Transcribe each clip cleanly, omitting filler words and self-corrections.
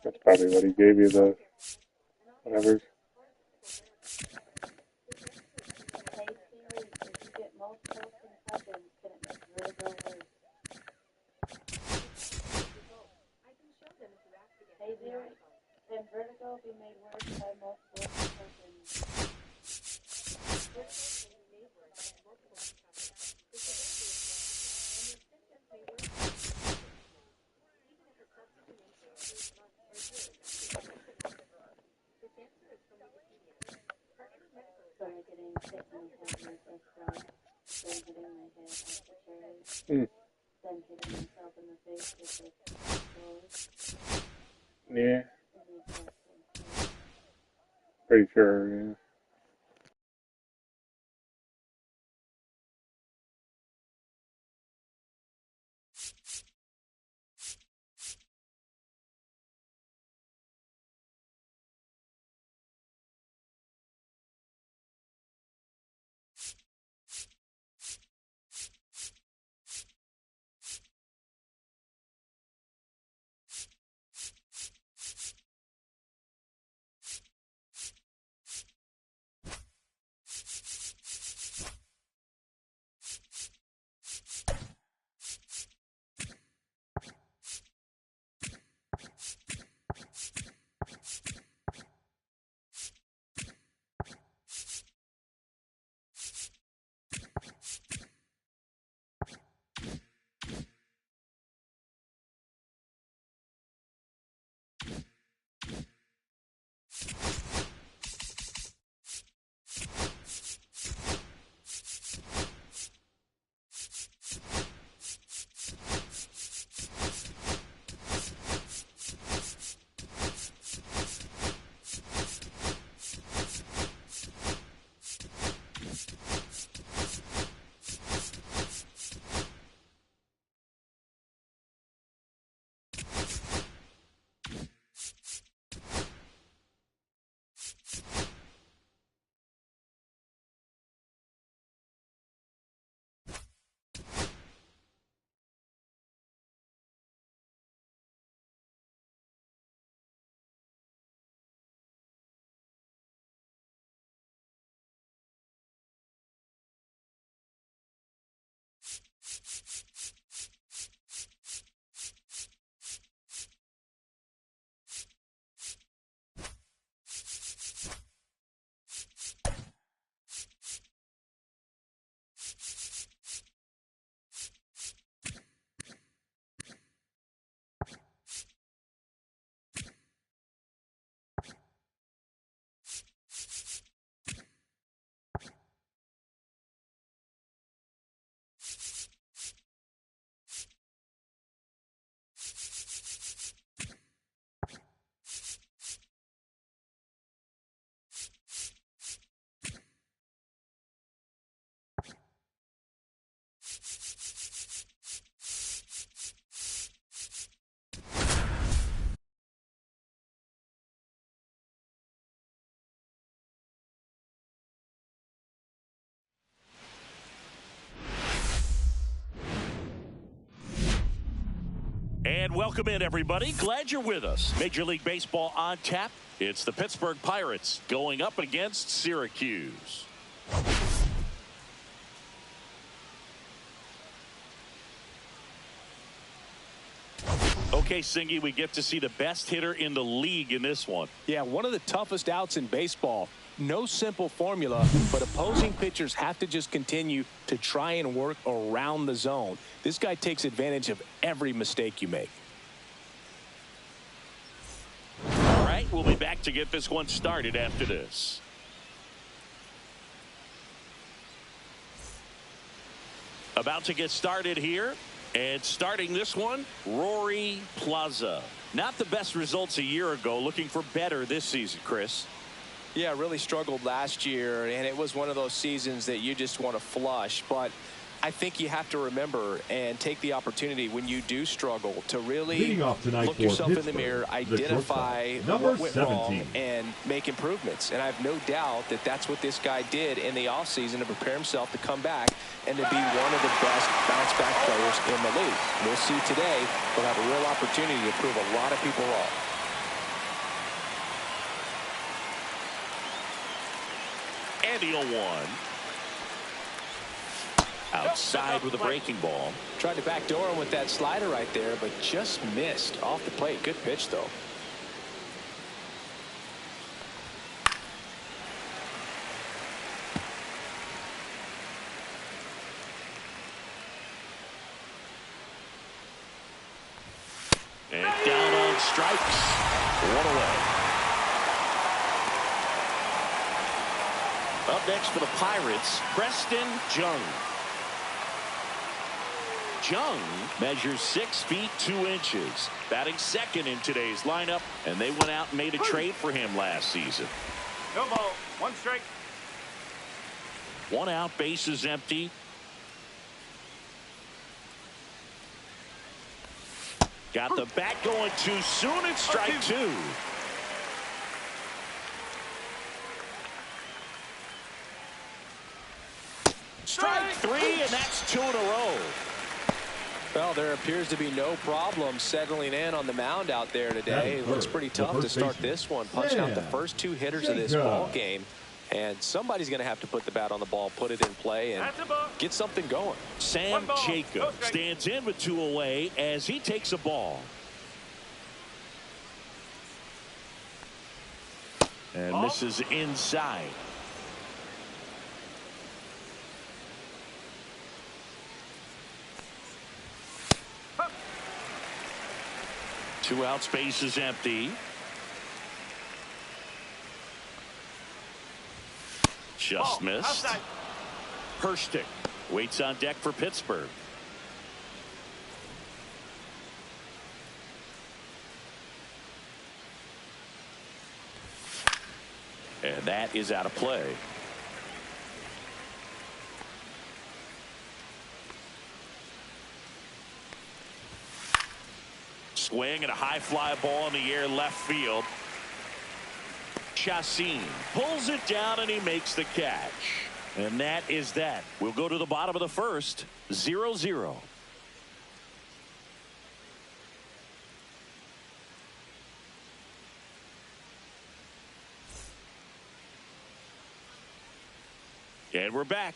That's probably what he gave you, the whatever. Yeah. Pretty sure, yeah. And welcome in, everybody. Glad you're with us. Major League Baseball on tap. It's the Pittsburgh Pirates going up against Syracuse. Okay, Singy, we get to see the best hitter in the league in this one. Yeah, one of the toughest outs in baseball. No simple formula, but opposing pitchers have to just continue to try and work around the zone. This guy takes advantage of every mistake you make. All right, we'll be back to get this one started after this. About to get started here. And starting this one, Rory Plaza. Not the best results a year ago. Looking for better this season, Chris. Yeah, really struggled last year, and it was one of those seasons that you just want to flush. But I think you have to remember and take the opportunity when you do struggle to really look yourself in the mirror, identify what went wrong, and make improvements. And I have no doubt that that's what this guy did in the offseason to prepare himself to come back and to be one of the best bounce-back players in the league. We'll see today. He'll have a real opportunity to prove a lot of people wrong. And the 0-1. Outside with a breaking ball. Tried to backdoor him with that slider right there, but just missed off the plate. Good pitch, though. And down on strikes. One away. Up next for the Pirates, Preston Jung. Jung measures 6 feet 2 inches, batting second in today's lineup, and they went out and made a trade for him last season. No ball, 1 strike. 1 out, bases empty. Got the bat going too soon. It's strike 2. Strike 3, and that's 2 in a row. Well, there appears to be no problem settling in on the mound out there today. It looks pretty tough to start this one, punching out the first 2 hitters of this ball game. And somebody's going to have to put the bat on the ball, put it in play, and get something going. Sam Jacob stands in with 2 away as he takes a ball. And misses inside. Two outs, bases empty. Just missed. Hurstick waits on deck for Pittsburgh. And that is out of play. Swing and a high fly ball in the air left field. Chassin pulls it down and he makes the catch. And that is that. We'll go to the bottom of the first. 0-0. And we're back.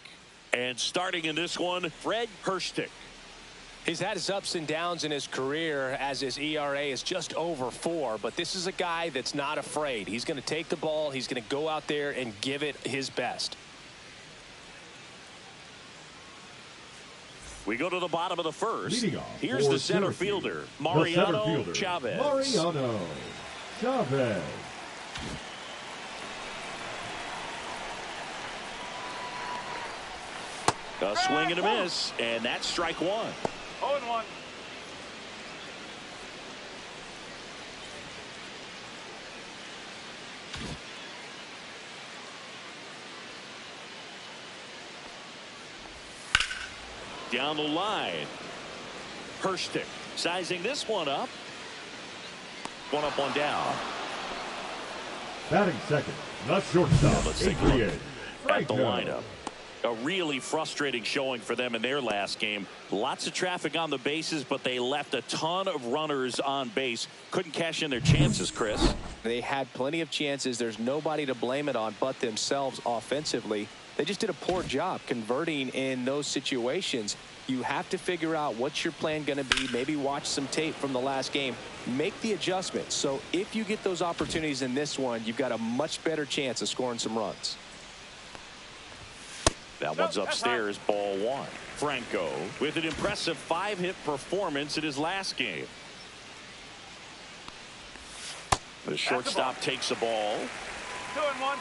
And starting in this one, Fred Hurstick. He's had his ups and downs in his career as his ERA is just over 4. But this is a guy that's not afraid. He's going to take the ball. He's going to go out there and give it his best. We go to the bottom of the first. Here's the center fielder, Mariano Chavez. Mariano Chavez. A swing and a miss, and that's strike 1. 0-1. down the line. Hurstick sizing this one up. One up, one down. Batting second, the shortstop. Let's take a look at the lineup. A really frustrating showing for them in their last game. Lots of traffic on the bases, but they left a ton of runners on base. Couldn't cash in their chances, Chris. They had plenty of chances. There's nobody to blame it on but themselves offensively. They just did a poor job converting in those situations. You have to figure out what's your plan going to be. Maybe watch some tape from the last game. Make the adjustment. So if you get those opportunities in this one, you've got a much better chance of scoring some runs. That one's upstairs, ball one. Franco with an impressive 5-hit performance in his last game. The shortstop takes the ball. 2-1.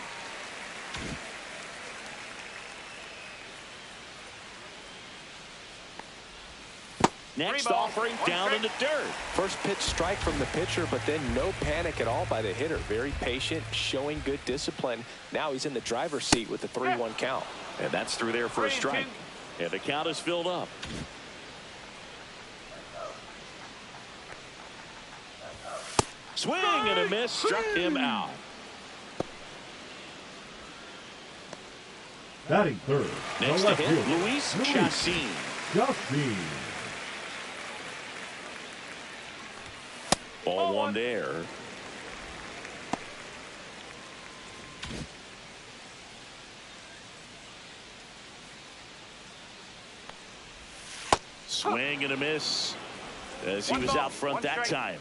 Next offering down in the dirt. First pitch strike from the pitcher, but then no panic at all by the hitter. Very patient, showing good discipline. Now he's in the driver's seat with the 3-1 count. And that's through there for a strike. And the count is filled up. Swing and a miss. Struck him out. Batting third, Next the to left hit, fielder, Luis Chassin. Chassin. Ball one there. Swing and a miss as he was out front that time.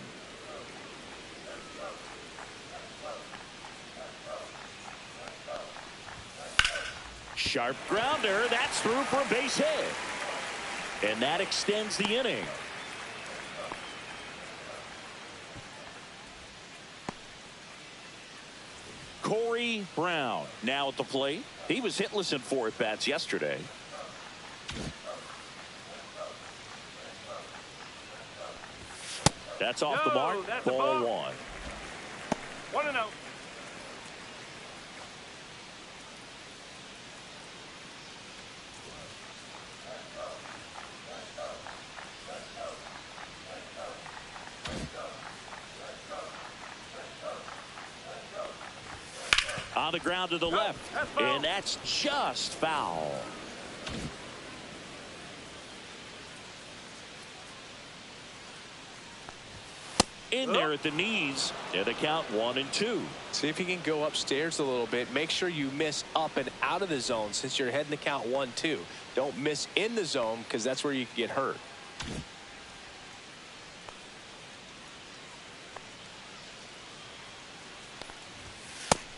Sharp grounder. That's through for a base hit. And that extends the inning. Corey Brown now at the plate. He was hitless in 4 at-bats yesterday. That's off the mark. Ball one. 1-0. On the ground to the left, and that's just foul. In there at the knees, and the count 1-2. See if you can go upstairs a little bit. Make sure you miss up and out of the zone since you're heading the count 1-2. Don't miss in the zone because that's where you can get hurt.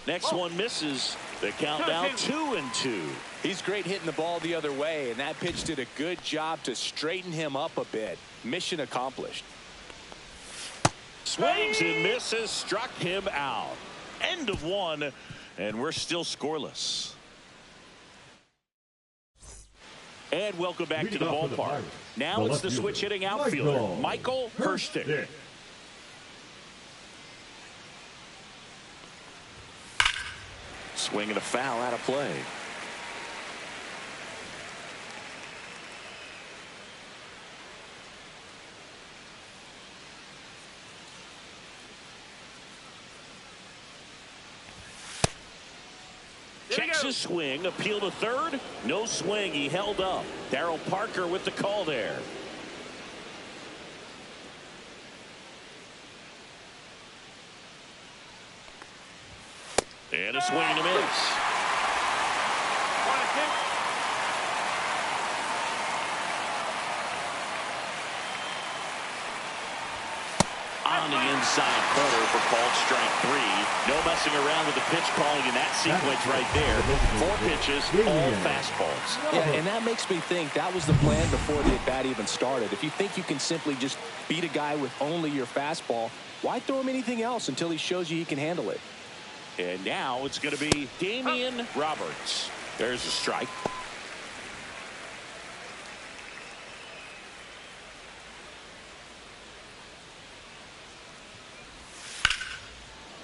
Next one misses. The count now 2-2. He's great hitting the ball the other way, and that pitch did a good job to straighten him up a bit. Mission accomplished. Swings and misses. Struck him out. End of one, and we're still scoreless. And welcome back to the ballpark. Now it's the switch hitting outfielder, Michael Hurstick. Swing and a foul out of play. Checks his swing, appeal to third. No swing. He held up. Darryl Parker with the call there. And a swing and a miss. On the inside corner for called strike 3. No messing around with the pitch calling in that sequence right there. 4 pitches, all fastballs. Yeah, and that makes me think that was the plan before the at-bat even started. If you think you can simply just beat a guy with only your fastball, why throw him anything else until he shows you he can handle it? And now it's going to be Damian Roberts. There's a strike.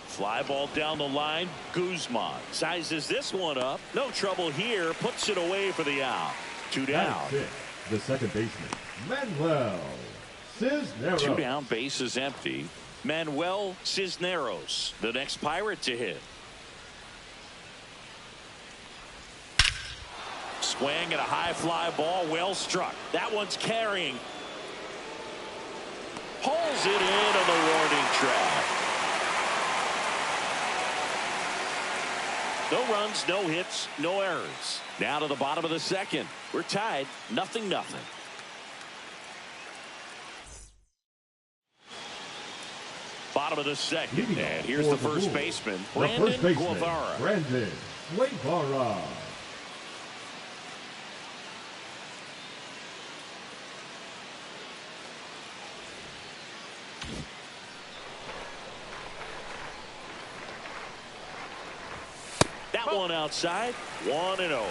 Fly ball down the line. Guzman sizes this one up. No trouble here. Puts it away for the out. 2 down. the second baseman, Manuel Cisneros. 2 down, base is empty. Manuel Cisneros, the next Pirate to hit. Swing and a high fly ball, well struck. That one's carrying. Pulls it in on the warning track. No runs, no hits, no errors. Now to the bottom of the second. We're tied, 0-0. Bottom of the second, and here's the first baseman, Brandon Guevara. Brandon Guevara. That one outside, 1-0.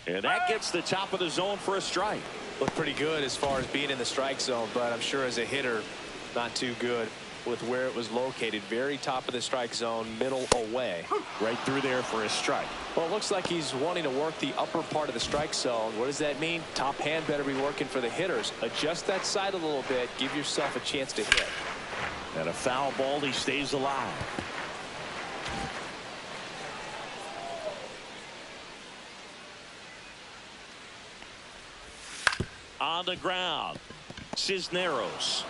And that gets the top of the zone for a strike. Looked pretty good as far as being in the strike zone, but I'm sure as a hitter, not too good with where it was located. Very top of the strike zone, middle away. Right through there for a strike. Well, it looks like he's wanting to work the upper part of the strike zone. What does that mean? Top hand better be working for the hitters. Adjust that side a little bit. Give yourself a chance to hit. And a foul ball, he stays alive. On the ground, Cisneros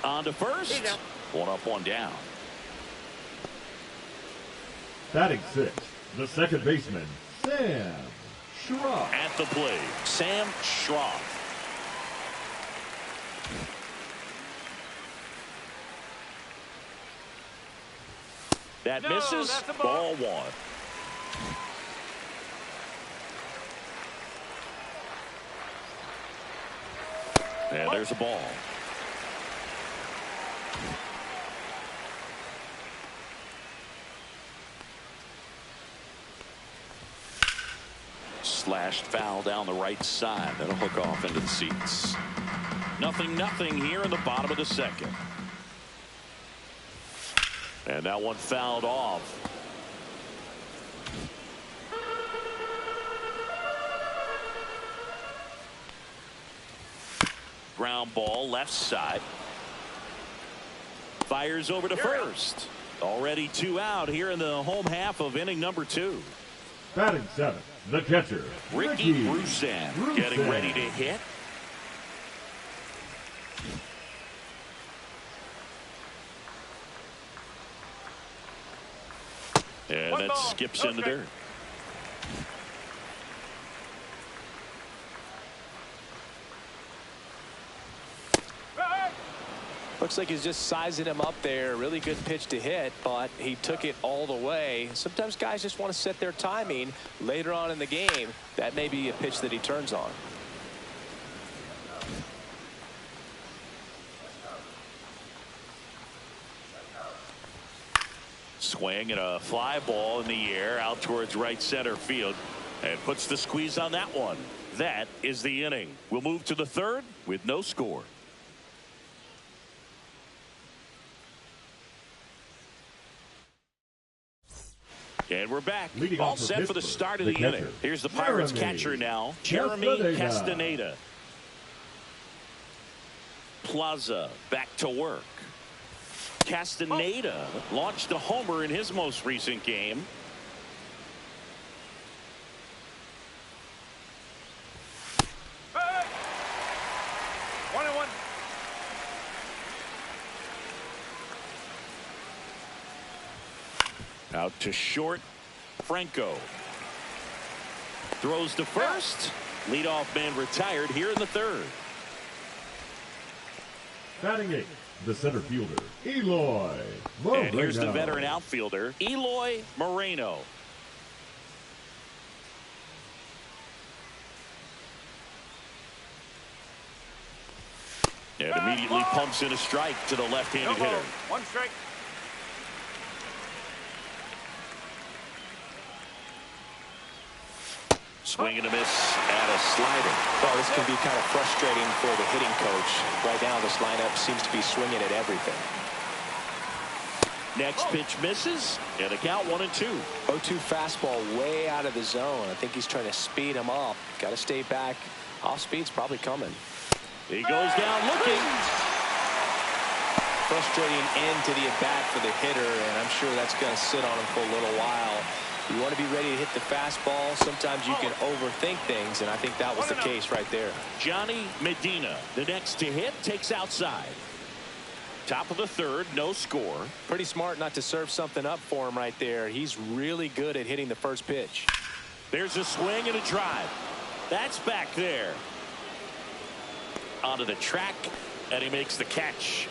on to first. 1 up, 1 down. Batting 6, the second baseman, Sam Schroff. At the plate, Sam Schroff. That misses. Ball 1. And there's a ball. Slashed foul down the right side. That'll hook off into the seats. 0-0 here in the bottom of the second. And that one fouled off. Ground ball left side. Fires over to first. Already 2 out here in the home half of inning number 2. Batting 7, the catcher, Ricky Brusan getting ready to hit. And that skips in the dirt. Looks like he's just sizing him up there. Really good pitch to hit, but he took it all the way. Sometimes guys just want to set their timing later on in the game. That may be a pitch that he turns on. Swing and a fly ball in the air out towards right center field, and puts the squeeze on that one. That is the inning. We'll move to the third with no score. And we're back. All set for the start of the inning. Here's the Pirates catcher now, Jeremy Castaneda. Plaza back to work. Castaneda launched a homer in his most recent game. Hey! 1-1. Out to short, Franco. Throws to first. Leadoff man retired here in the third. Batting 8, the center fielder, Eloy Moreno. And here's the veteran outfielder, Eloy Moreno. And immediately pumps in a strike to the left-handed hitter. 1 strike. Swing and a miss at a slider. Well, this can be kind of frustrating for the hitting coach. Right now, this lineup seems to be swinging at everything. Next pitch misses, and a count 1-2. 0-2 fastball way out of the zone. I think he's trying to speed him up. Got to stay back. Off speed's probably coming. He goes down looking. Frustrating end to the at-bat for the hitter, and I'm sure that's going to sit on him for a little while. You want to be ready to hit the fastball. Sometimes you can overthink things, and I think that was the case right there. Johnny Medina, the next to hit, takes outside. Top of the third, no score. Pretty smart not to serve something up for him right there. He's really good at hitting the first pitch. There's a swing and a drive. That's back there. Onto the track, and he makes the catch.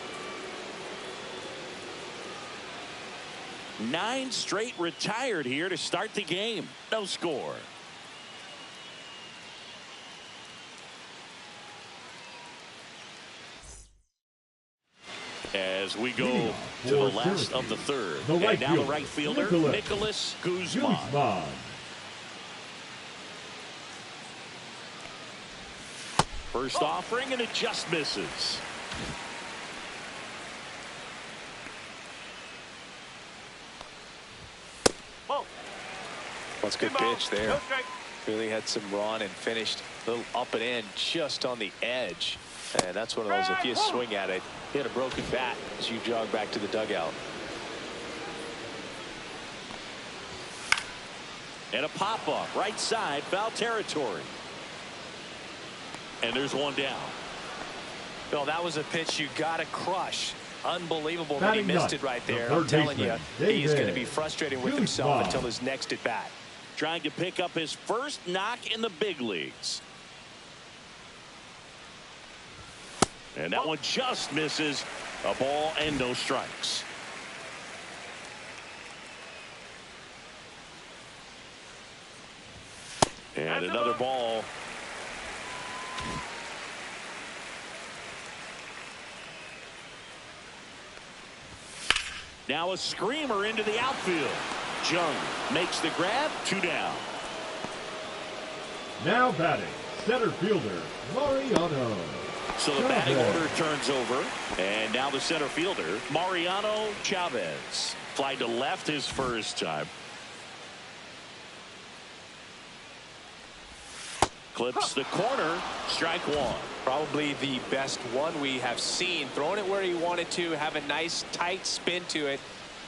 9 straight retired here to start the game. No score. As we go to the last of the third. And now the right fielder, Nicholas Guzman. First offering, and it just misses. That's a good pitch there. Really had some run and finished a little up and in just on the edge. And that's one of those, if you swing at it, hit a broken bat as you jog back to the dugout. And a pop-up, right side, foul territory. And there's one down. Bill, that was a pitch you got to crush. Unbelievable that he missed it right there. I'm telling you, he is going to be frustrated with himself until his next at bat. Trying to pick up his first knock in the big leagues. And that one just misses. A ball and no strikes. And another ball. Now a screamer into the outfield. Jung makes the grab. 2 down. Now batting, center fielder, Mariano. So the batting order turns over. And now the center fielder, Mariano Chavez. Fly to left his first time. Clips the corner. Strike 1. Probably the best one we have seen. Throwing it where he wanted to. Have a nice tight spin to it.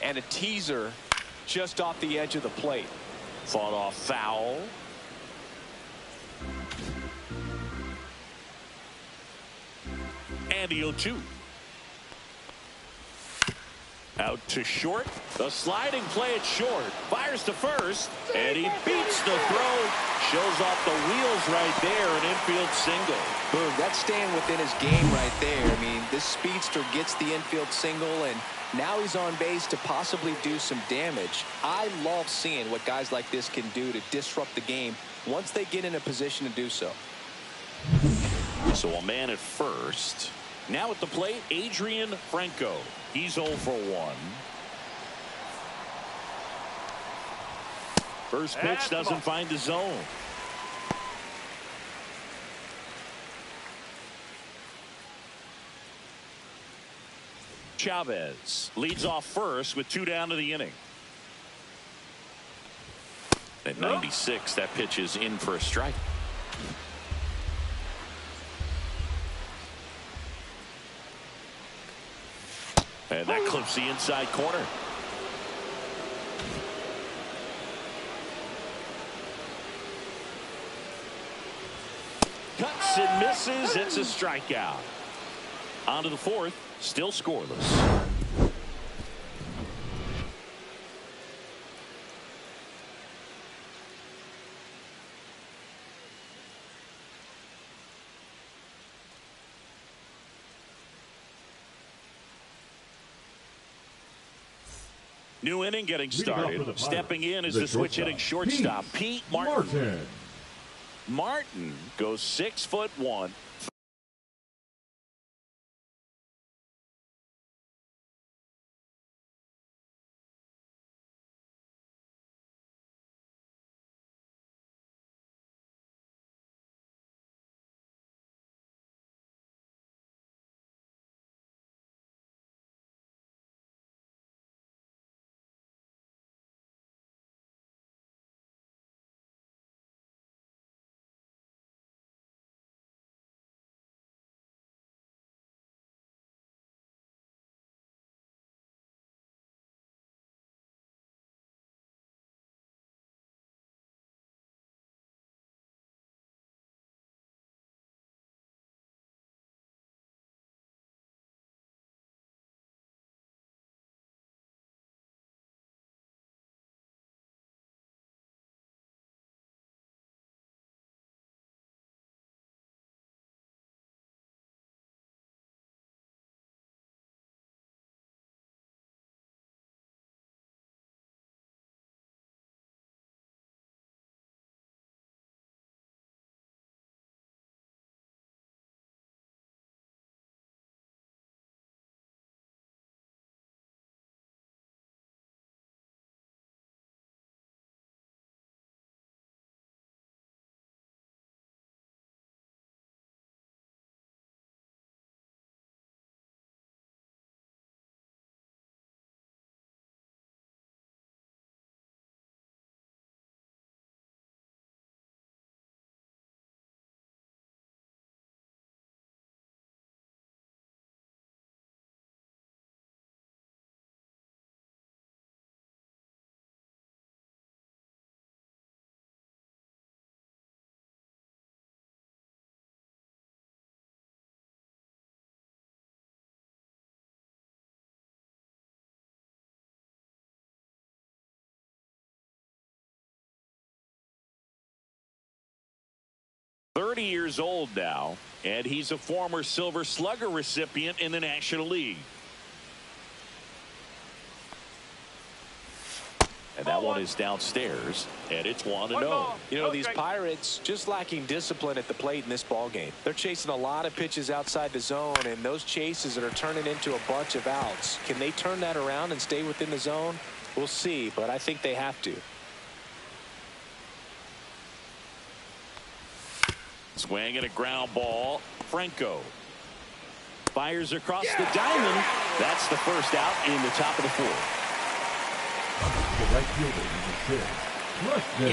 And a teaser just off the edge of the plate. Fought off foul. And the 0-2. Out to short. The sliding play at short. Fires to first. And he beats the throw. Shows off the wheels right there. An infield single. Boom. That's staying within his game right there. I mean, this speedster gets the infield single, and now he's on base to possibly do some damage. I love seeing what guys like this can do to disrupt the game once they get in a position to do so. So a man at first. Now at the plate, Adrian Franco. He's 0 for 1. First pitch doesn't find the zone. Chavez leads off first with 2 down to the inning. At 96, that pitch is in for a strike. And that clips the inside corner. Cuts and misses. It's a strikeout. On to the fourth. Still scoreless. New inning getting started. Stepping in is the switch hitting shortstop, Pete Martin. Martin goes 6'1", 30 years old now, and he's a former Silver Slugger recipient in the National League. And that one is downstairs, and it's 1-0. You know, these Pirates just lacking discipline at the plate in this ball game. They're chasing a lot of pitches outside the zone, and those chases that are turning into a bunch of outs. Can they turn that around and stay within the zone? We'll see, but I think they have to. Swing and a ground ball. Franco fires across the diamond. That's the first out in the top of the fourth. The right fielder,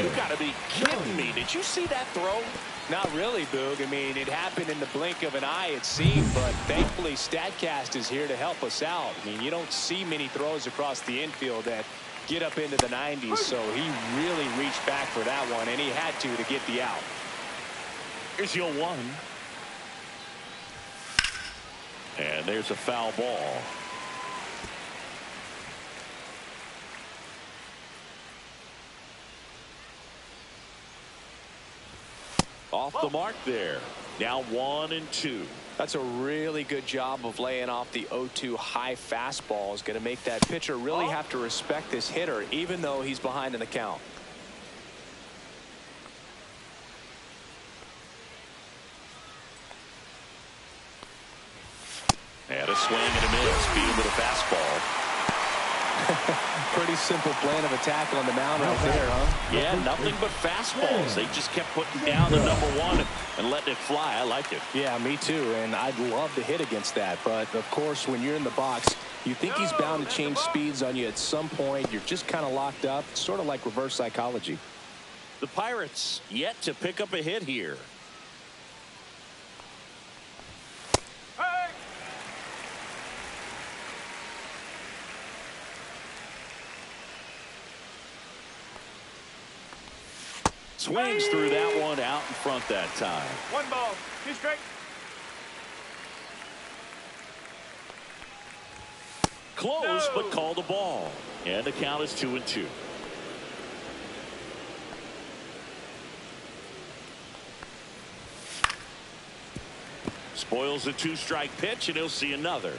You got to be kidding me. Did you see that throw? Not really, Boog. I mean, it happened in the blink of an eye, it seemed, but thankfully StatCast is here to help us out. I mean, you don't see many throws across the infield that get up into the 90s, so he really reached back for that one, and he had to get the out. Here's your 1. And there's a foul ball. Off the mark there. Now 1-2. That's a really good job of laying off the 0-2 high fastball. Is going to make that pitcher really have to respect this hitter, even though he's behind in the count. And a swing and a miss. Beat him with a fastball. Pretty simple plan of attack on the mound right there, huh? Yeah, nothing but fastballs. They just kept putting down the #1 and letting it fly. I like it. Yeah, me too. And I'd love to hit against that. But, of course, when you're in the box, you think he's bound to change speeds on you at some point. You're just kind of locked up, sort of like reverse psychology. The Pirates yet to pick up a hit here. Swings through that one out in front that time. 1 ball, 2 strikes. Close, but called a ball. And the count is 2-2. Spoils a 2-strike pitch, and he'll see another.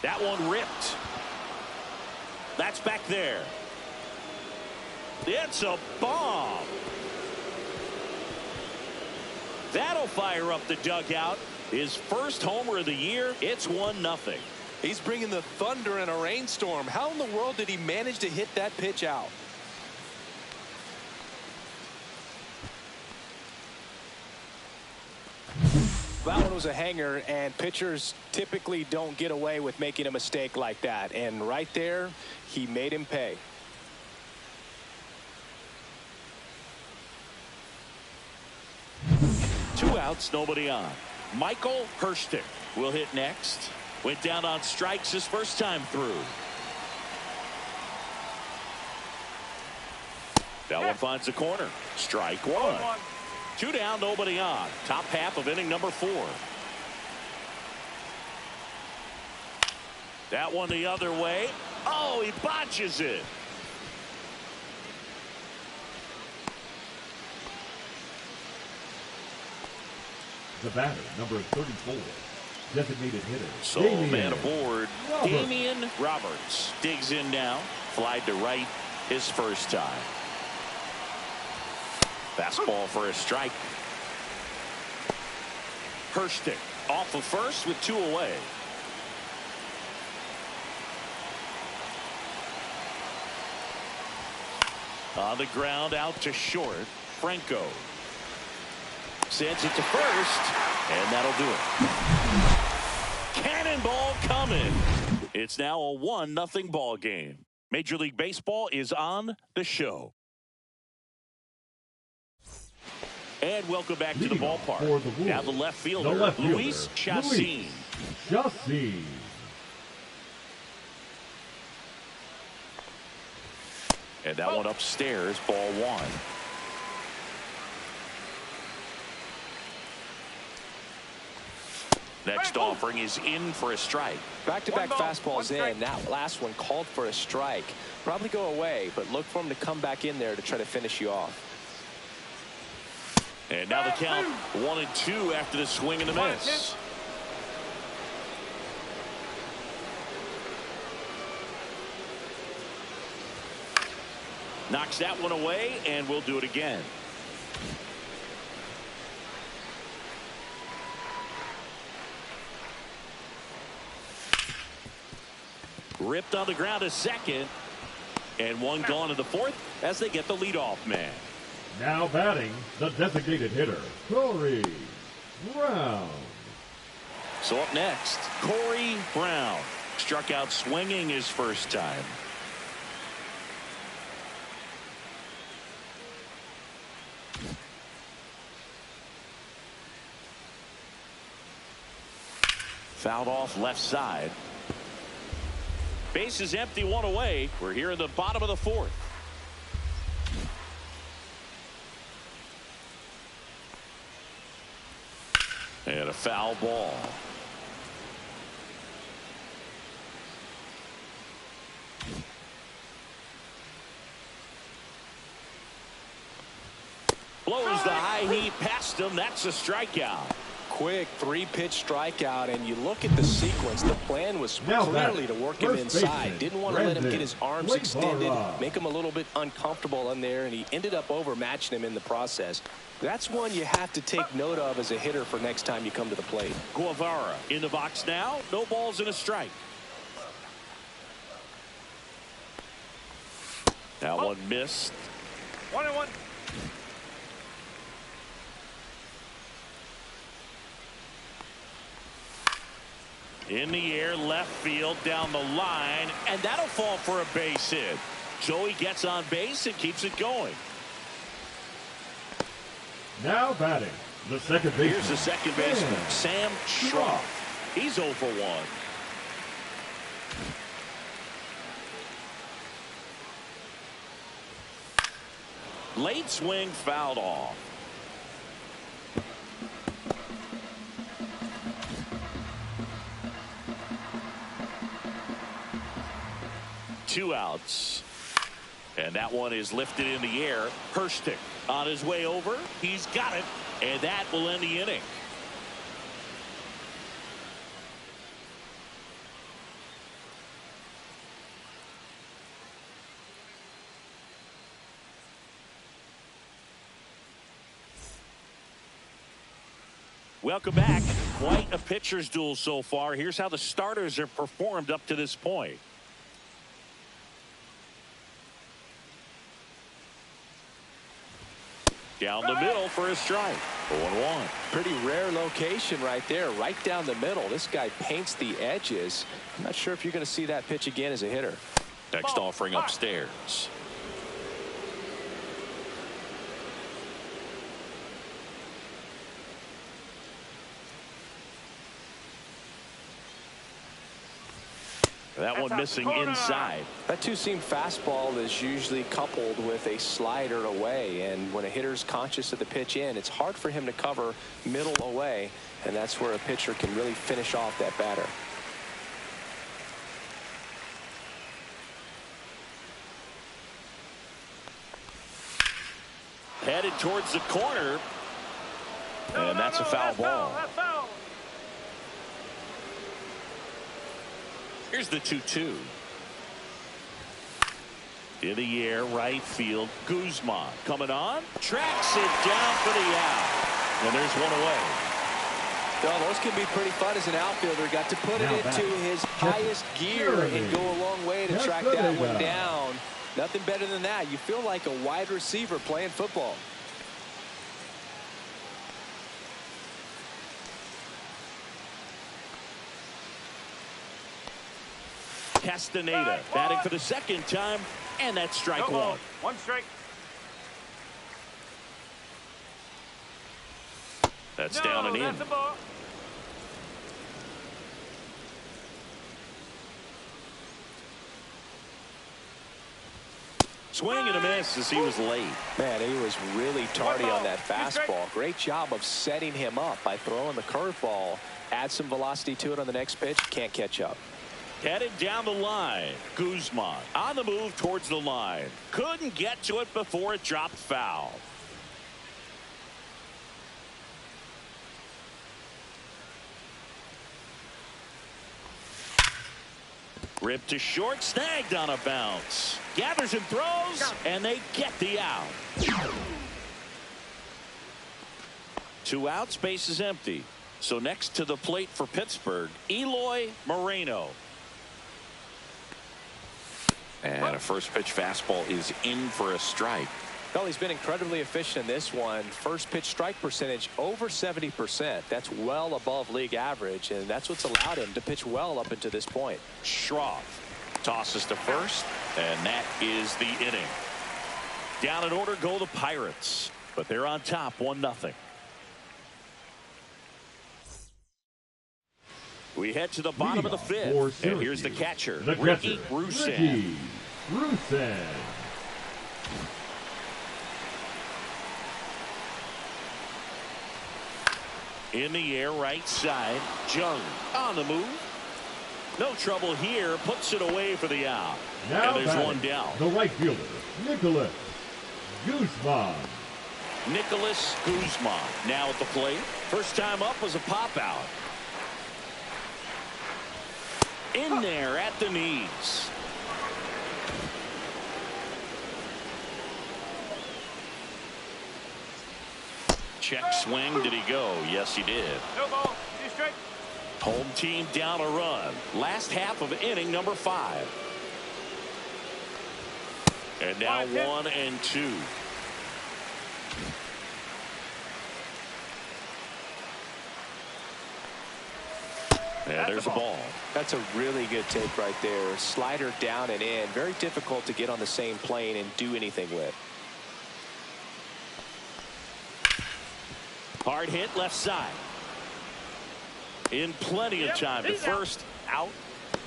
That one ripped. That's back there. It's a bomb. That'll fire up the dugout. His first homer of the year. It's 1-0. He's bringing the thunder in a rainstorm. How in the world did he manage to hit that pitch out? That one was a hanger, and pitchers typically don't get away with making a mistake like that. And right there, he made him pay. Two outs, nobody on. Michael Hurstick will hit next. Went down on strikes his first time through. That one finds the corner. Strike 1. 2 down, nobody on. Top half of inning number 4. That one the other way. Oh, he botches it. The batter, number 34, designated hitter. So man aboard, Damian Roberts digs in now. Flied to right his first time. Fastball for a strike. Hurstick off of first with 2 away. On the ground out to short. Franco sends it to first, and that'll do it. Cannonball coming. It's now a 1-0 ball game. Major League Baseball is on the show. And welcome back to the ballpark. Now the left fielder, Luis Chassin. And that one upstairs, ball 1. Next offering is in for a strike. Back-to-back fastballs in. That last one called for a strike. Probably go away, but look for him to come back in there to try to finish you off. And now the count 1-2 after the swing and the miss. Knocks that one away, and we'll do it again. Ripped on the ground to second. And one gone in the fourth as they get the leadoff man. Now batting, the designated hitter, Corey Brown. So up next, Corey Brown. Struck out swinging his first time. Fouled off left side. Base is empty, one away. We're here in the bottom of the fourth. And a foul ball. Blows the high heat past him. That's a strikeout. Quick 3-pitch strikeout, and you look at the sequence. The plan was clearly to work him inside. Didn't want to let him get his arms extended, make him a little bit uncomfortable in there, and he ended up overmatching him in the process. That's one you have to take note of as a hitter for next time you come to the plate. Guevara in the box now. No balls and a strike. That one missed. 1-1. In the air, left field, down the line, and that'll fall for a base hit. Joey gets on base and keeps it going. Now batting, the second baseman. Here's the second baseman, Sam Schroff. He's 0 for 1. Late swing fouled off. Two outs. And that one is lifted in the air. Hurstick on his way over. He's got it. And that will end the inning. Welcome back. Quite a pitcher's duel so far. Here's how the starters have performed up to this point. Down the middle for a strike. 0-1. Pretty rare location right there, right down the middle. This guy paints the edges. I'm not sure if you're going to see that pitch again as a hitter. Next offering upstairs. That one missing inside. That two-seam fastball is usually coupled with a slider away, and when a hitter's conscious of the pitch in, it's hard for him to cover middle away, and that's where a pitcher can really finish off that batter. Headed towards the corner, and that's a foul ball. Here's the 2-2. In the air, right field. Guzman coming on. Tracks it down for the out. And there's one away. Well, those can be pretty fun as an outfielder. Got to put it into his highest gear and go a long way to track that one down. Nothing better than that. You feel like a wide receiver playing football. Castaneda batting for the second time, and that's strike one. 1 strike. That's down and in. That's a ball. Swing and a miss as he was late. Man, he was really tardy on that fastball. Great job of setting him up by throwing the curveball Add some velocity to it on the next pitch. Can't catch up. Headed down the line. Guzman on the move towards the line. Couldn't get to it before it dropped foul. Ripped to short, snagged on a bounce. Gathers and throws, and they get the out. 2 outs, base is empty. So next to the plate for Pittsburgh, Eloy Moreno. And a first pitch fastball is in for a strike. Well, he's been incredibly efficient in this one. First pitch strike percentage over 70%. That's well above league average, and that's what's allowed him to pitch well up until this point. Schroff tosses to first, and that is the inning. Down in order go the Pirates, but they're on top 1-0. We head to the bottom of the fifth, and here's the catcher, Ricky Rusin. In the air, right side. Jung on the move. No trouble here. Puts it away for the out. Now and there's one down. The right fielder, Nicholas Guzman. Nicholas Guzman now at the plate. First time up was a pop out. In there at the knees. Check swing. Did he go? Yes, he did. No ball. 2 straight. Home team down a run. Last half of inning number 5. And now 1 and 2. And there's a ball. That's a really good take right there. Slider down and in. Very difficult to get on the same plane and do anything with. Hard hit left side. In plenty of time to first. Out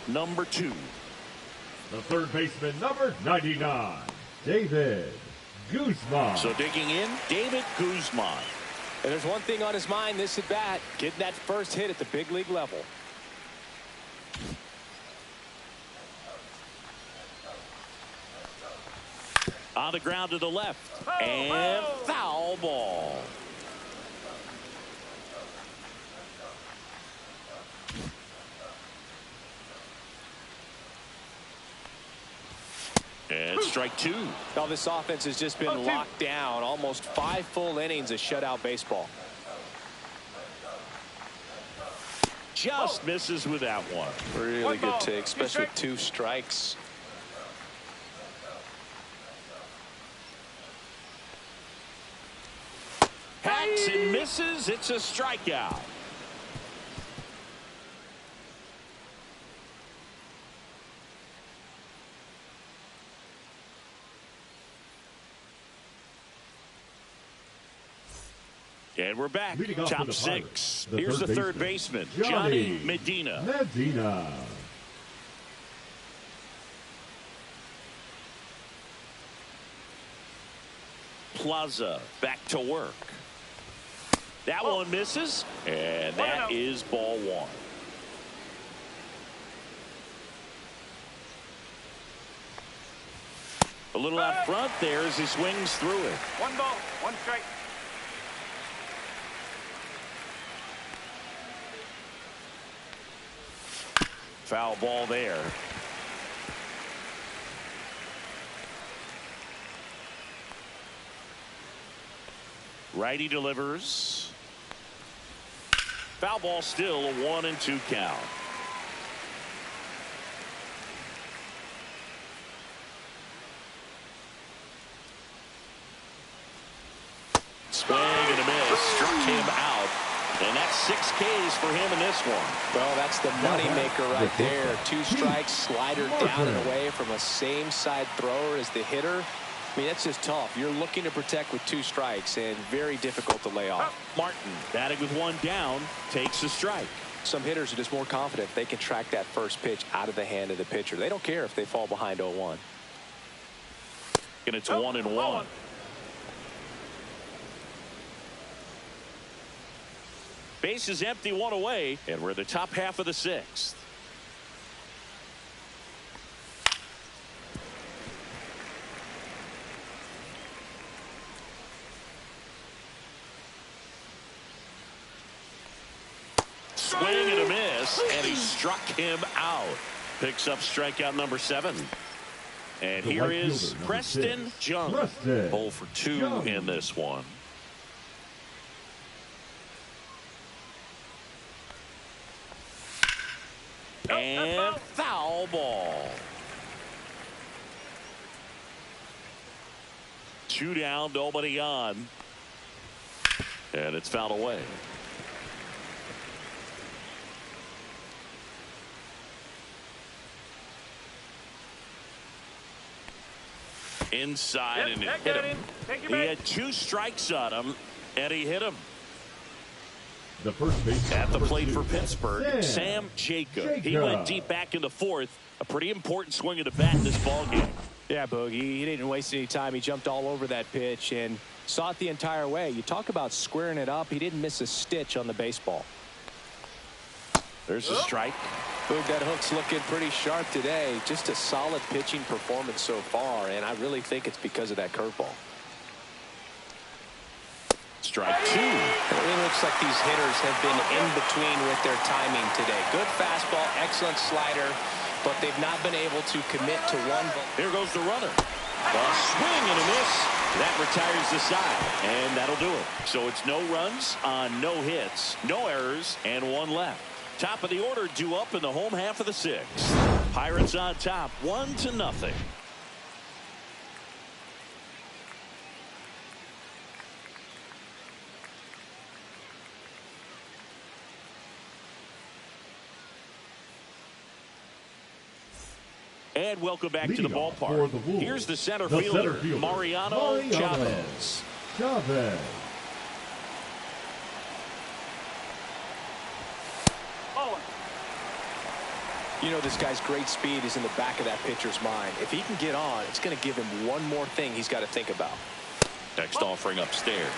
number 2. The third baseman, number 99, David Guzman. So digging in, David Guzman. And there's one thing on his mind this at bat, getting that first hit at the big league level. On the ground to the left. And foul ball. And strike 2. Now this offense has just been locked down. Almost 5 full innings of shutout baseball. Just misses with that one. Really good take, especially with 2 strikes. Hacks and misses. It's a strikeout. And we're back. Top 6. Here's the third baseman, Johnny Medina. Plaza back to work. That one misses, and that is ball 1. A little out front there as he swings through it. 1 ball, 1 strike. Foul ball there. Righty delivers. Foul ball, still a 1 and 2 count. Swing and a miss. Struck him out. And that's 6 Ks for him in this one. Well, that's the moneymaker right there. 2 strikes, slider down and away from a same side thrower as the hitter. I mean, that's just tough. You're looking to protect with 2 strikes and very difficult to lay off. Martin batting with 1 down takes a strike. Some hitters are just more confident they can track that first pitch out of the hand of the pitcher. They don't care if they fall behind 0-1. And it's 1 and 1. Base is empty, one away, and we're in the top half of the sixth. Swing and a miss, and he struck him out. Picks up strikeout number 7. And The here right is fielder, Preston 6. Jung. Preston 0 for 2 Jung. in this one. And foul ball. 2 down, nobody on. And it's fouled away. Inside, and it hit him. He had 2 strikes on him, and he hit him. The first base At the plate 2. for Pittsburgh, Sam Jacob. He went deep back in the 4th. A pretty important swing of the bat in this ball game. Yeah, Boogie, he didn't waste any time. He jumped all over that pitch and saw it the entire way. You talk about squaring it up. He didn't miss a stitch on the baseball. There's a strike. Boog, that hook's looking pretty sharp today. Just a solid pitching performance so far, and I really think it's because of that curveball. Strike 2. It looks like these hitters have been in between with their timing today. Good fastball, excellent slider, but they've not been able to commit to one. Here goes the runner. A swing and a miss. That retires the side, and that'll do it. So it's no runs on no hits, no errors, and 1 left. Top of the order due up in the home half of the 6th. Pirates on top, 1-0. And welcome back to the ballpark. Here's the center fielder, Mariano Chavez. You know, this guy's great speed is in the back of that pitcher's mind. If he can get on, it's going to give him one more thing he's got to think about. Next offering upstairs.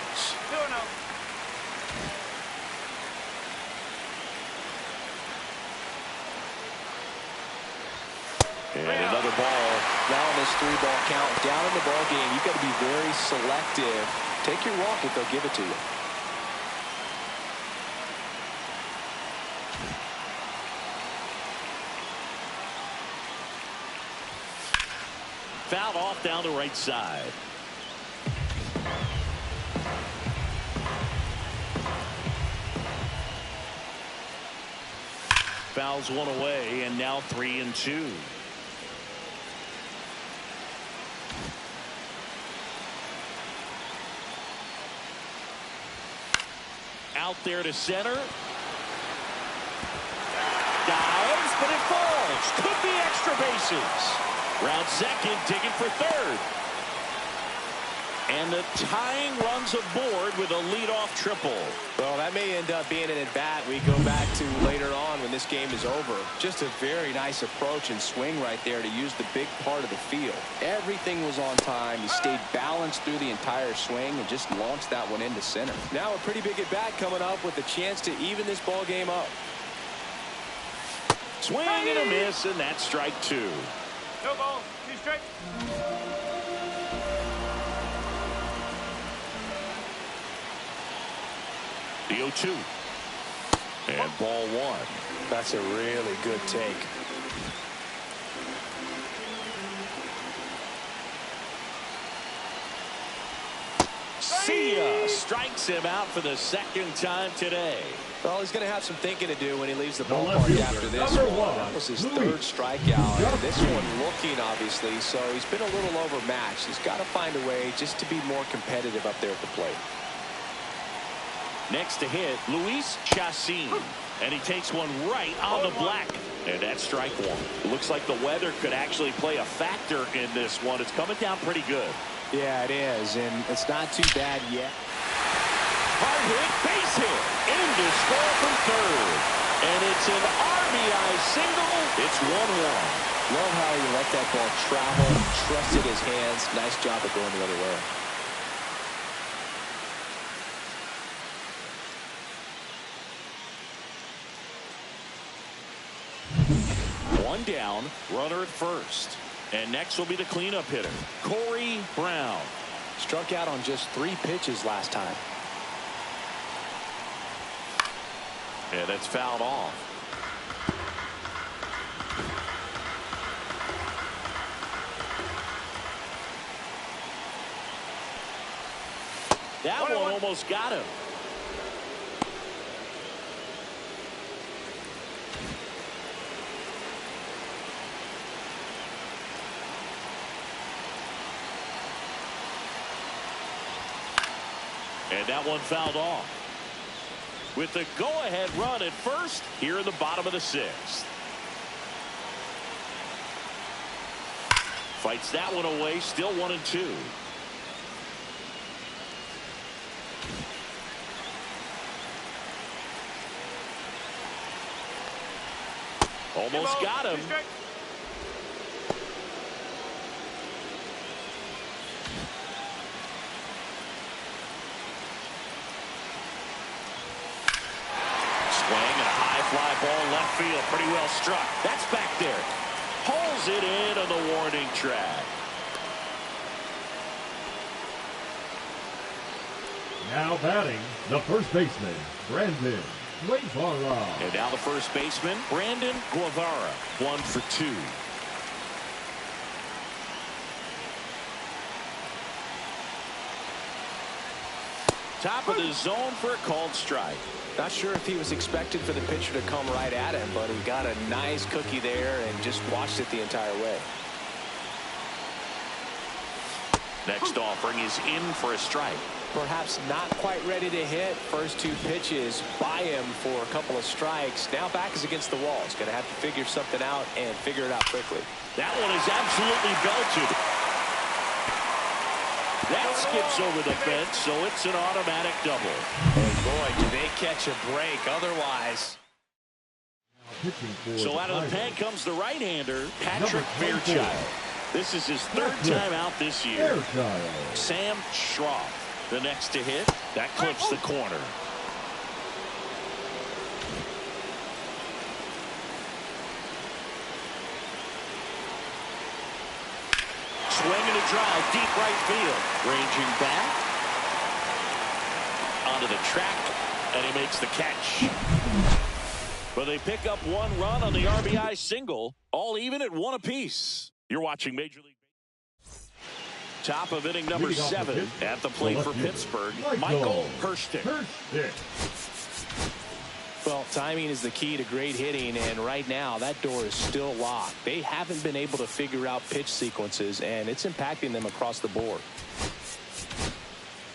And another ball. Now in this 3-ball count, down in the ball game, you've got to be very selective. Take your walk if they'll give it to you. Fouled off down the right side. Fouls 1 away, and now 3-2. Out there to center. Dives, but it falls. Could be extra bases. Round second, digging for third. And the tying runs aboard with a leadoff triple. Well, that may end up being an at-bat we go back to later on when this game is over. Just a very nice approach and swing right there to use the big part of the field. Everything was on time. He stayed balanced through the entire swing and just launched that one into center. Now a pretty big at-bat coming up with a chance to even this ball game up. Swing and a miss, and that's strike 2. No ball, 2 strikes. The 0-2. And ball 1. That's a really good take. See ya. Strikes him out for the 2nd time today. Well, he's going to have some thinking to do when he leaves the ballpark after this one. That was his 3rd strikeout. This one looking, obviously, so he's been a little overmatched. He's got to find a way just to be more competitive up there at the plate. Next to hit, Luis Chassin. And he takes one right on the black. And that's strike 1. Looks like the weather could actually play a factor in this one. It's coming down pretty good. Yeah, it is, and it's not too bad yet. Hard hit, base hit, in to score from third. And it's an RBI single. It's 1-1. Love how he let that ball travel, trusted his hands. Nice job of going the other way. One down, runner at first. And next will be the cleanup hitter, Corey Brown. Struck out on just 3 pitches last time. Yeah, that's fouled off. That one almost got him. And that one fouled off. With the go-ahead run at first here in the bottom of the 6th. Fights that one away, still 1-2. Almost got him. Fly ball left field, pretty well struck. That's back there. Pulls it in on the warning track. Now batting, the first baseman, Brandon Guevara. And now the first baseman, Brandon Guevara, 1 for 2. Top of the zone for a called strike. Not sure if he was expected for the pitcher to come right at him, but he got a nice cookie there and just watched it the entire way. Next offering is in for a strike. Perhaps not quite ready to hit. First 2 pitches by him for a couple of strikes. Now back is against the wall. He's going to have to figure something out and figure it out quickly. That one is absolutely belted. That skips over the fence, so it's an automatic double. And boy, do they catch a break otherwise. So out of the pen comes the right-hander, Patrick Fairchild. This is his 3rd time out this year. Sam Schroff, the next to hit. That clips the corner. Swing and a drive, deep right field. Ranging back. Onto the track, and he makes the catch. But they pick up 1 run on the RBI single, all even at 1 apiece. You're watching Major League Baseball. Top of inning number 7 at the plate for Pittsburgh, Michael Hurstick. Well, timing is the key to great hitting, and right now that door is still locked. They haven't been able to figure out pitch sequences, and it's impacting them across the board.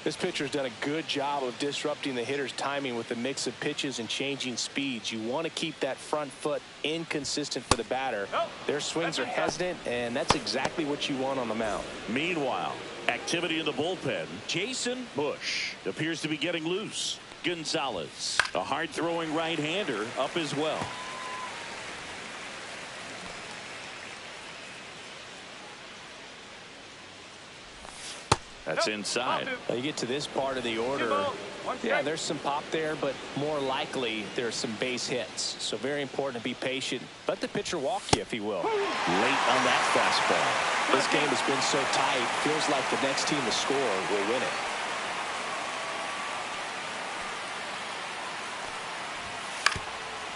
This pitcher's done a good job of disrupting the hitter's timing with a mix of pitches and changing speeds. You want to keep that front foot inconsistent for the batter. Their swings are hesitant, and that's exactly what you want on the mound. Meanwhile, activity in the bullpen. Jason Bush appears to be getting loose. Gonzalez, a hard-throwing right-hander, up as well. That's inside. You get to this part of the order. Yeah, there's some pop there, but more likely there's some base hits. So very important to be patient. Let the pitcher walk you, if he will. Late on that fastball. This game has been so tight. Feels like the next team to score will win it.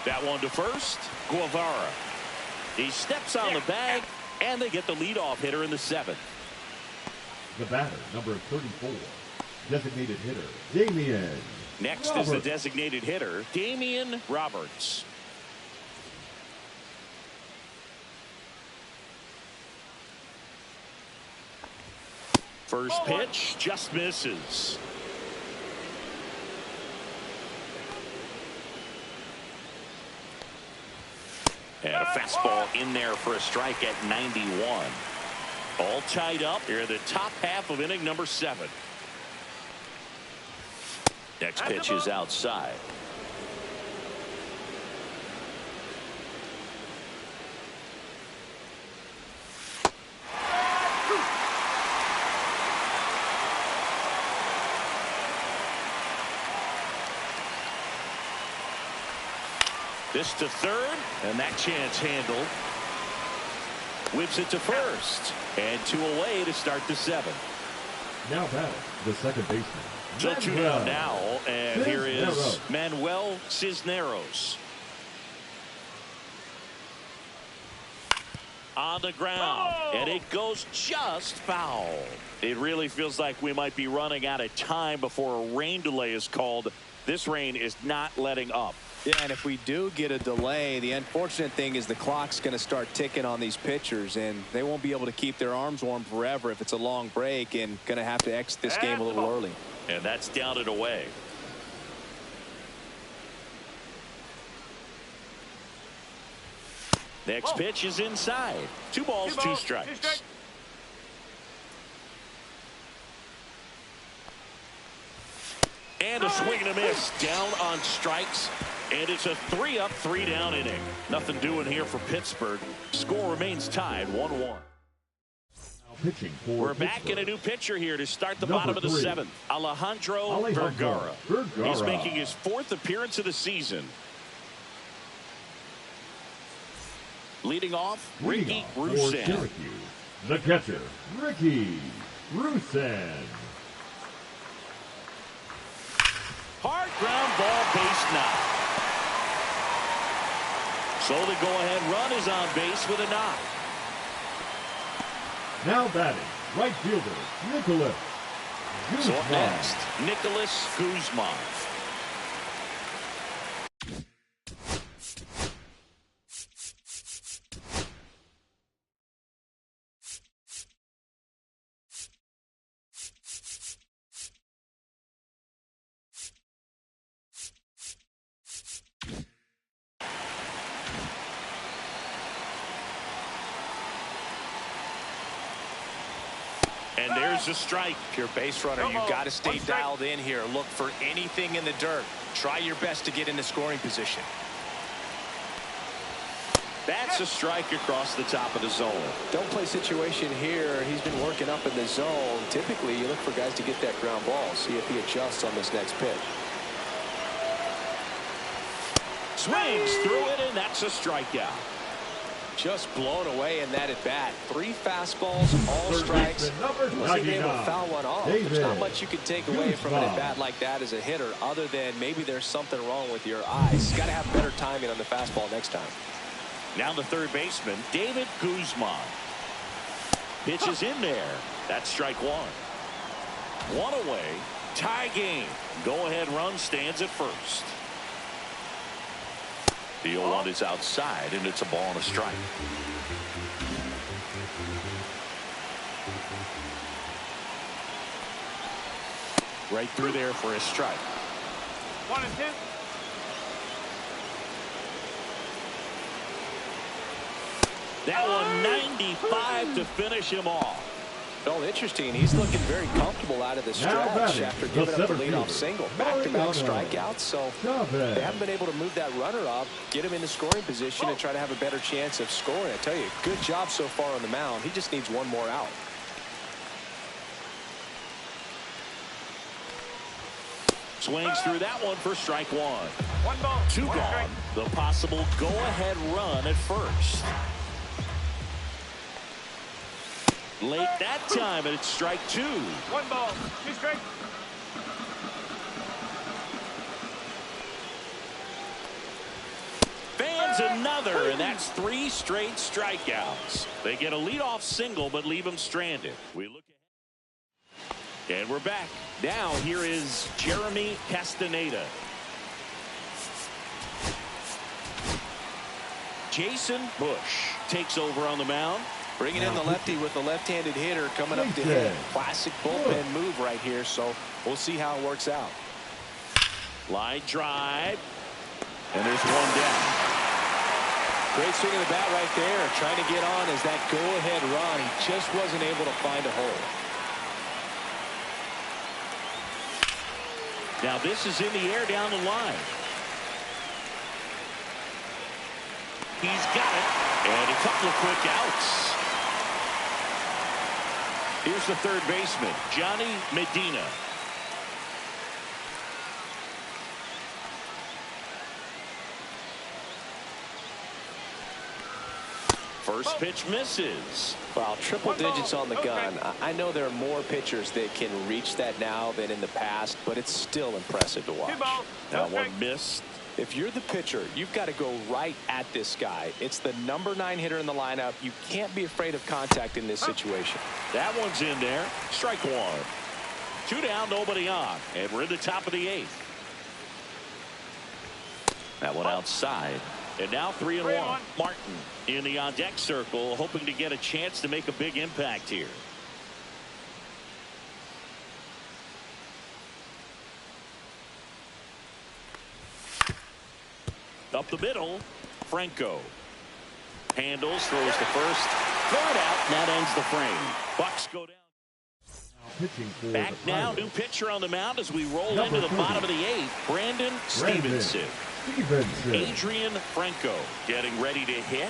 That one to first, Guevara. He steps on the bag, and they get the leadoff hitter in the 7th. The batter, number 34, designated hitter, Damian Next Roberts. is the designated hitter, Damian Roberts. First pitch just misses. And a fastball in there for a strike at 91. All tied up here in the top half of inning number 7. Next pitch is outside. This to third, and that chance handled. Whips it to first. And 2 away to start the 7th. Now batting, the second baseman. So 2 down now, and here is Manuel Cisneros. On the ground, and it goes just foul. It really feels like we might be running out of time before a rain delay is called. This rain is not letting up. Yeah, and if we do get a delay, the unfortunate thing is the clock's going to start ticking on these pitchers, and they won't be able to keep their arms warm forever if it's a long break, and going to have to exit this game a little early. And that's down and away. Next pitch is inside. 2 balls, 2 strikes. And a swing and a miss down on strikes. And it's a 3-up, 3-down inning. Nothing doing here for Pittsburgh. Score remains tied 1-1. We're back in a new pitcher here to start the bottom of the 7th. Alejandro Vergara. He's making his 4th appearance of the season. Leading off, Ricky Rusin. Syracuse, the catcher, Ricky Rusin. Hard ground ball, base knock. So the go-ahead run is on base with a knock. Now batting, right fielder, Nicholas Guzman. So up next, Nicholas Guzman. And there's a strike. If you're a base runner, you've got to stay dialed in here. Look for anything in the dirt. Try your best to get into scoring position. That's a strike across the top of the zone. Don't play situation here. He's been working up in the zone. Typically, you look for guys to get that ground ball. See if he adjusts on this next pitch. Swings through it, and that's a strikeout. Just blown away in that at bat. 3 fastballs, all strikes. He wasn't even able to foul one off. There's not much you can take away from an at bat like that as a hitter, other than maybe there's something wrong with your eyes. You got to have better timing on the fastball next time. Now the third baseman, David Guzman. Pitches in there. That's strike 1. 1 away. Tie game. Go-ahead run stands at first. The 0-1 is outside, and it's a ball and a strike. Right through there for a strike. 1 and 2. That one 95 to finish him off. Well, interesting. He's looking very comfortable out of the stretch after giving up the leadoff single. Back-to-back strikeouts, so they haven't been able to move that runner up, get him in the scoring position, and try to have a better chance of scoring. I tell you, good job so far on the mound. He just needs one more out. Swings through that one for strike 1. 1 ball. 2 1 gone. strike. The possible go-ahead run at first. Late that time, and it's strike 2. 1 ball. 2 strikes. Fans another, and that's 3 straight strikeouts. They get a leadoff single, but leave him stranded. We look ahead. And we're back. Now here is Jeremy Castaneda. Jason Bush takes over on the mound. Bringing in the lefty with the left-handed hitter coming up to hit. Classic bullpen move right here, so we'll see how it works out. Line drive. And there's 1 down. Great swing of the bat right there. Trying to get on as that go-ahead run. He just wasn't able to find a hole. Now this is in the air down the line. He's got it. And a couple of quick outs. Here's the third baseman, Johnny Medina. First pitch misses. Well, triple digits on the gun. I know there are more pitchers that can reach that now than in the past, but it's still impressive to watch. That one missed. If you're the pitcher, you've got to go right at this guy. It's the number 9 hitter in the lineup. You can't be afraid of contact in this situation. That one's in there. Strike one. 2 down, nobody on. And we're in the top of the 8th. That one outside. And now 3-1. Martin in the on-deck circle, hoping to get a chance to make a big impact here. Up the middle, Franco. Handles, throws to first. Third out, and that ends the frame. Bucks go down. Back now, new pitcher on the mound as we roll into the bottom of the 8th. Brandon Stevenson. Adrian Franco getting ready to hit.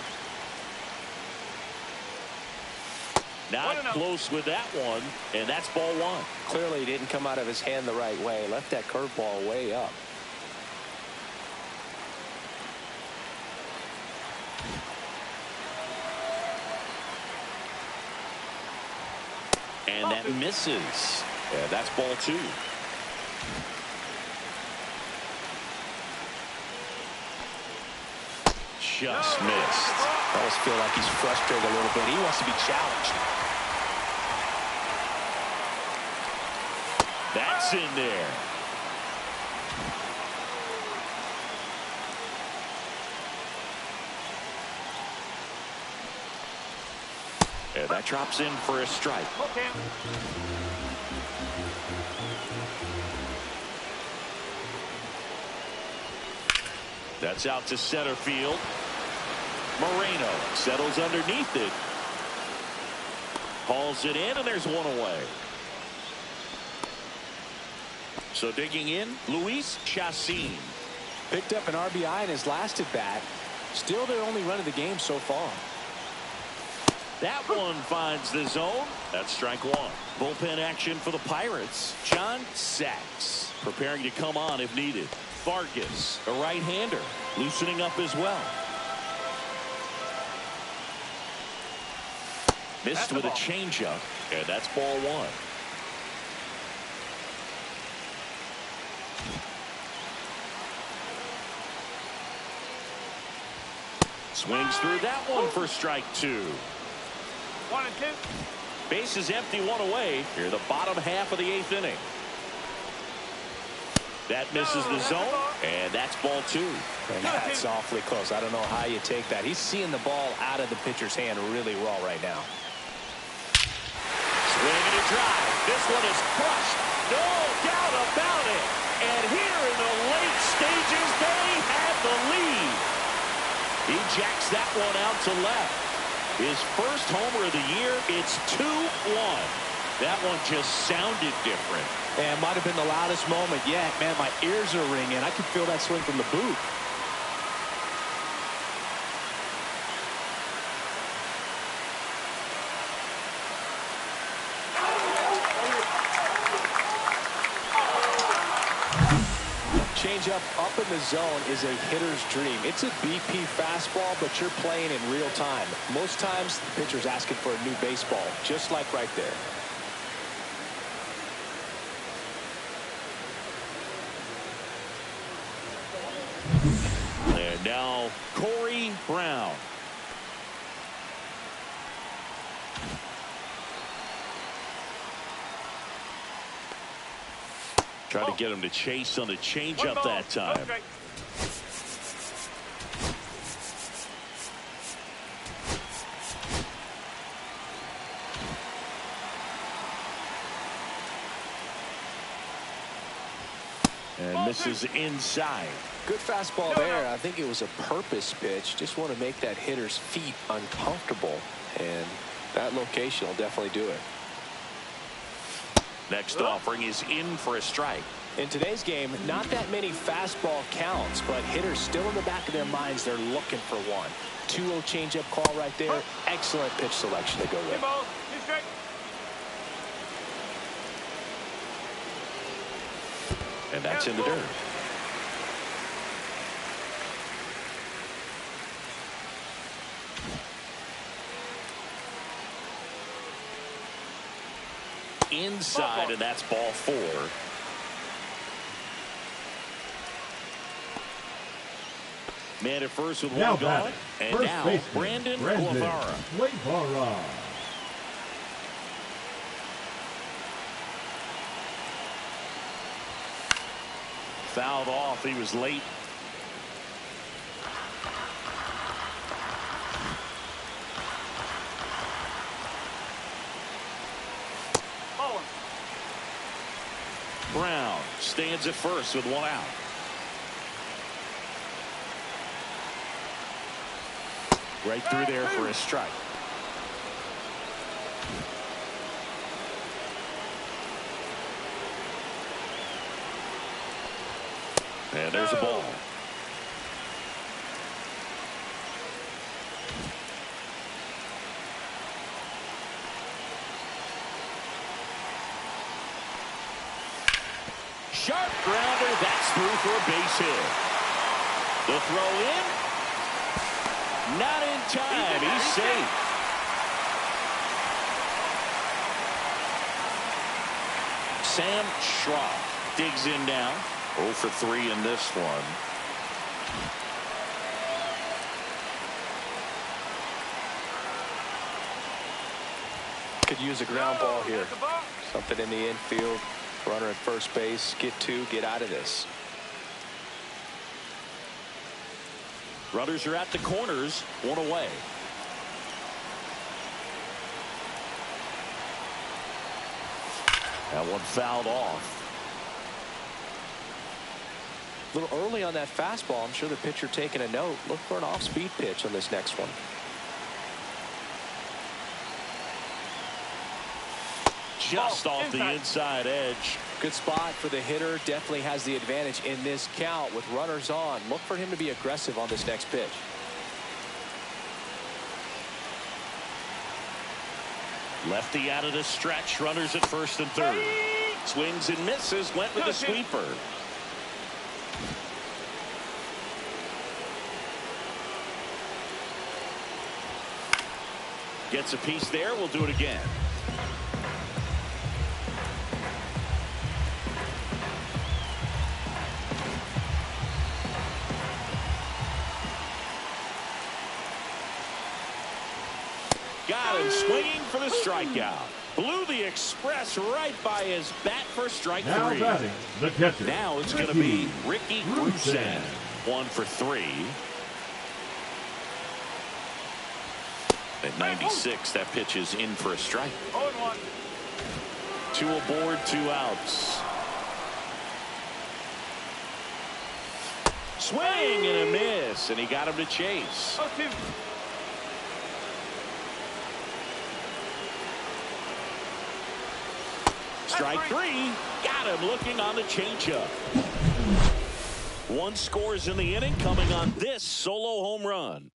Not close with that one, and that's ball 1. Clearly didn't come out of his hand the right way. Left that curveball way up. And that misses. Yeah, that's ball 2. Just missed. I always feel like he's frustrated a little bit. He wants to be challenged. That's in there. And that drops in for a strike. That's out to center field. Moreno settles underneath it. Hauls it in, and there's one away. So digging in, Luis Chacin. Picked up an RBI in his last at bat. Still their only run of the game so far. That one finds the zone. That's strike 1. Bullpen action for the Pirates. John Sachs preparing to come on if needed. Vargas, a right-hander, loosening up as well. Missed with a changeup, and that's ball 1. Swings through that one for strike 2. 1 and 2. Base is empty, 1 away. Here, the bottom half of the 8th inning. That misses the zone, and that's ball 2. And that's awfully close. I don't know how you take that. He's seeing the ball out of the pitcher's hand really well right now. Swinging a drive. This one is crushed. No doubt about it. And here in the late stages, they have the lead. He jacks that one out to left. His first homer of the year. It's 2-1. That one just sounded different. And might have been the loudest moment yet. Man, my ears are ringing. I can feel that swing from the booth. Changeup up in the zone is a hitter's dream. It's a BP fastball, but you're playing in real time. Most times, the pitcher's asking for a new baseball, just like right there. And now Corey Brown. Trying to get him to chase on the changeup that time. And misses inside. Good fastball there. I think it was a purpose pitch. Just want to make that hitter's feet uncomfortable. And that location will definitely do it. Next offering is in for a strike. In today's game, not that many fastball counts, but hitters still in the back of their minds, they're looking for one. 2-0 changeup call right there. Excellent pitch selection to go with. And that's in the dirt. inside, and that's ball 4. Man at first with one gone. And now Brandon Guevara. Fouled off. He was late. Brown stands at first with one out. Right through there for a strike. And there's a ball. Sharp grounder. That's through for a base hit. The throw in. Not in time. He's safe. Sam Schroff digs in now. 0 for 3 in this one. Could use a ground ball here. Something in the infield. Runner at first base. Get 2. Get out of this. Runners are at the corners. 1 away. That one fouled off. A little early on that fastball. I'm sure the pitcher taking a note. Look for an off-speed pitch on this next one. Just off the inside edge. Good spot for the hitter. Definitely has the advantage in this count with runners on. Look for him to be aggressive on this next pitch. Lefty out of the stretch. Runners at first and third. Swings and misses. Went with the sweeper. Gets a piece there. We'll do it again. Got him swinging for the strikeout. Blew the express right by his bat for strike 3. Now batting, the catcher. Now it's going to be Ricky Grusin. 1 for 3. At 96, that pitch is in for a strike. 2 aboard, 2 outs. Swing and a miss, and he got him to chase. Strike 3. Got him looking on the changeup. 1 scores in the inning coming on this solo home run.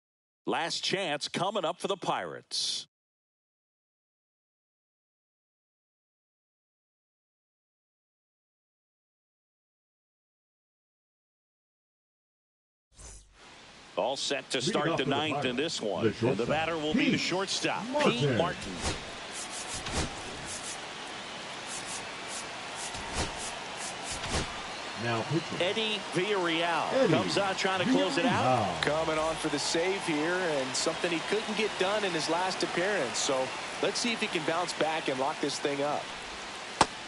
Last chance coming up for the Pirates. All set to start the 9th in this one. And the batter will be the shortstop, Pete Martin. Now Eddie Villarreal comes on trying to close it out. Coming on for the save here, and something he couldn't get done in his last appearance. So let's see if he can bounce back and lock this thing up.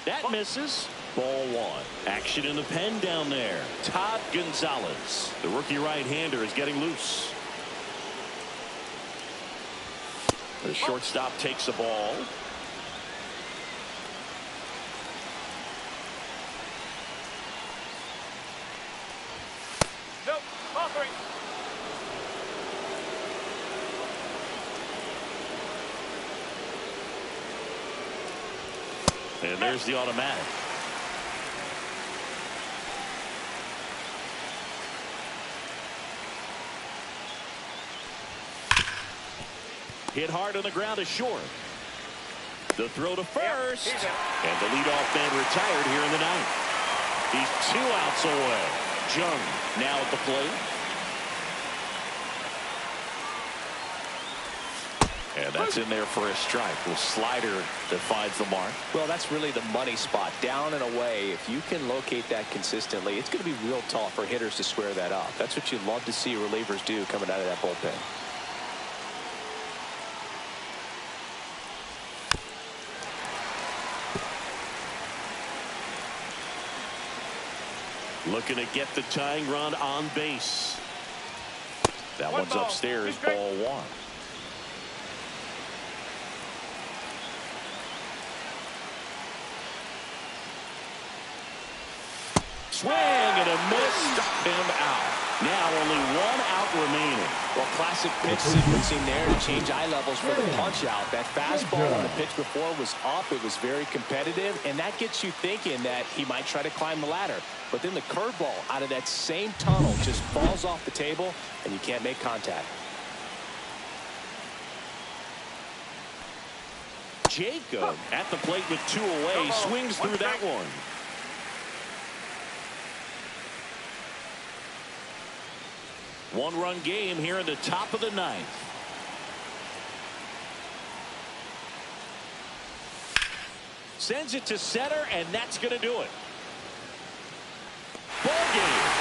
That misses. Ball 1. Action in the pen down there. Todd Gonzalez, the rookie right-hander, is getting loose. The shortstop takes the ball. Nope, ball 3. And there's the automatic. Hit hard on the ground is short. The throw to first. And the leadoff man retired here in the 9th. He's 2 outs away. Jung now at the plate. And that's in there for a strike. The slider that finds the mark. Well, that's really the money spot, down and away. If you can locate that consistently, it's going to be real tough for hitters to square that up. That's what you love to see relievers do coming out of that bullpen. Looking to get the tying run on base. That one's upstairs, ball one. Swing and a miss, struck him out. Now only one out remaining. Well, classic pitch sequencing there to change eye levels for the punch out. That fastball on the pitch before was up. It was very competitive, and that gets you thinking that he might try to climb the ladder. But then the curveball out of that same tunnel just falls off the table, and you can't make contact. Jacob at the plate with 2 away, swings through that one. One-run game here in the top of the 9th. Sends it to center, and that's going to do it. Ball game.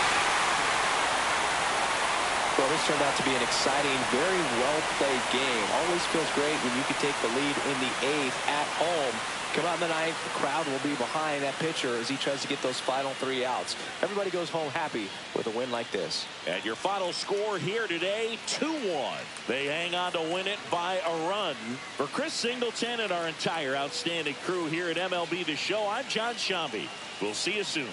Well, this turned out to be an exciting, very well-played game. Always feels great when you can take the lead in the 8th at home. Come out in the 9th, the crowd will be behind that pitcher as he tries to get those final 3 outs. Everybody goes home happy with a win like this. And your final score here today, 2-1. They hang on to win it by a run. For Chris Singleton and our entire outstanding crew here at MLB The Show, I'm John Shambi. We'll see you soon.